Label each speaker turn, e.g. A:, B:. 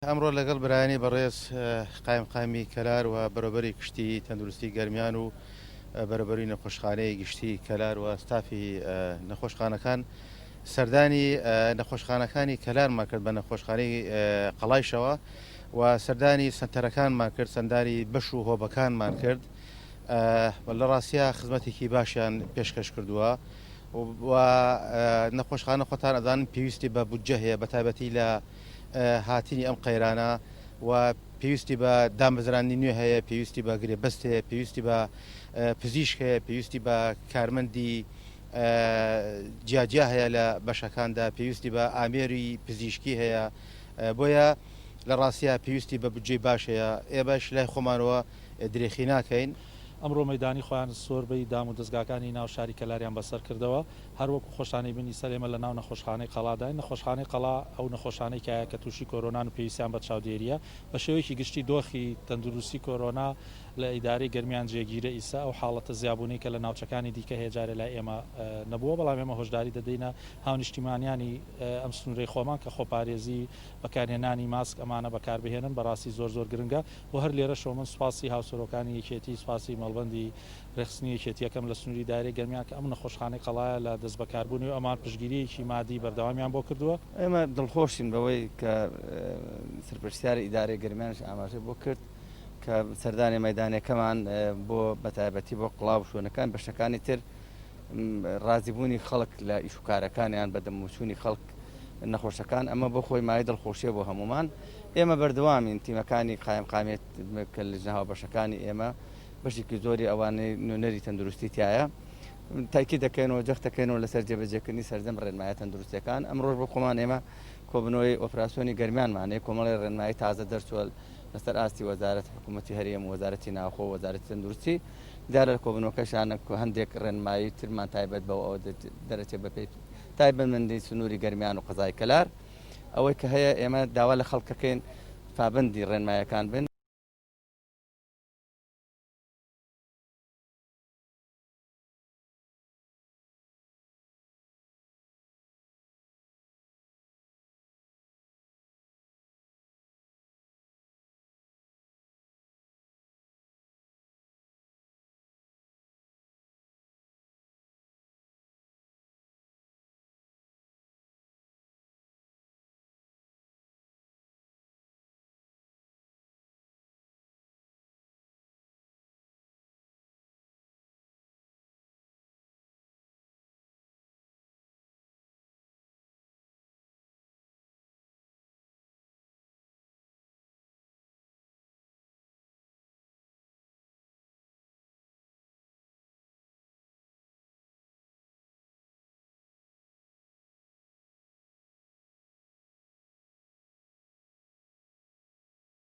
A: ئەمڕۆ لەگەڵ برایانی بەڕێز قایمی کەلار و بەرەبەری کشتی تەندروستی گەرمیان و بەرەبەری نەخۆشخانەی گشتی کەلار و ستافی نەخۆشخانەکان سەردانی نەخۆشخانەکانی کەلارمان کرد بە نەخۆشخانەی قەڵایشەوە و سەردانی سنتەرەکانمان کرد، سەنداری بەش و هۆبەکانمان کرد لە ڕاستیە خزمەتێکی باشیان پێشکەش کردووە و نەخۆشخانە خۆتان ئەزانن پێویستی بە بودجە هەیە بە تایبەتی لە هاتنی ئەم قەیرانە و پێویستی بە دامەزرانی نوێ هەیە، پێویستی بە گرێبەست هەیە، پێویستی بە پزیشک هەیە، پێویستی بە کارمەندی جیاجیا هەیە لە بەشەکاندا، پێویستی بە ئامێری پزیشکی هەیە، بۆیە لە ڕاستیە پێویستی بە بودجەی باش هەیە. ئێبەش لای خۆمانەوە درێخی ناکەین.
B: ئەمڕۆ مەدانی خۆیان سۆربەی دام و دەستگاکانی ناو شاری کەلاریان بەسەر کردەوە، هەروەکو خۆشانەی بنی سەرێمە لە ناو نەخۆشخانەی قەڵادای نەخۆشخانەی قەڵا ئەو نەخۆشانەی کە تووشی کۆرۆنان و پێویستیان بە چاودێریە بە شێوەیەکی گشتی دۆخی تەندروستی کۆرۆنا لە ئیدارەی گەرمیان جێگیرە ئیسا ئەو حاڵەتە زیابوونی کە لە ناوچەکانی دیکە هێجارە لای ئێمە نەبووە، بەڵام ئێمە هۆشداری دەدەینە هاونیشتیمانیانی ئەم سنوورەی خۆمان کە خۆپارێزی بەکارهێنانی ماسک ئەمانە بەکاربهێنن بەڕاستی زۆر گرنگە و هەر لێرەشەوە من سوپاسی هاوسەرۆکانی یەکێتی سوپاسی مەڵبەندی ڕێخستنی یەکێتیەکەم لە سنووری دارەی گەرمیان کە ئەم نەخۆشخانەی قەڵایە لە دەست بەکاربوونی و ئەمان پشتگیریەکی مادی بەردەوامیان بۆ کردووە.
C: ئێمە دڵخۆشین بەوەی کە سەرپرسیاری ئیدارەی گەرمیانش ئاماژەی بۆ کرد کە سەردانی مەدانەکەمان بۆ بەتایبەتی بۆ قڵاو شوێنەکان بەشەکانی تر ڕازیبوونی خەڵک لە ئیشوکارەکانیان بە دەموچوونی خەڵک نەخۆشەکان ئەمە بۆ خۆی مای دڵخۆشیە بۆ هەمومان. ئێمە بەردەوامین تیمەکانی قایمقامێت کە لە ژنەهاو بەشەکانی ئێمە بەشێکی زۆری ئەوانەی نوێنەری تەندروستی تایە تاکی دەکەنەوە جەخت دەکەنەوە لەسەر جێبەجێکردنی سەردەم ڕێنمایە تەندروستیەکان. ئەمڕۆژ بۆ خۆمان ئێمە کۆبنەوەی ئۆپراسیۆنی گەرمیانمانەیە کۆمەڵی ڕێنمایی تازە دەرچووە لەسەر ئاستی وەزارەت حکوومەتی هەرێم و وەزارەتی ناوخۆ و وەزارەتی تەندروستی دیارە کۆبنەوەکەشانە هەندێک ڕێنمایی ترمان تایبەت بەوە ئەوە دەرەچێت بە پێی تایبەتمەندی سنووری گەرمیان و قەزای کەلار ئەوەی کە هەیە ئێمە داوا لە خەڵکەکەین پابەندی ڕێنمایەکان بن.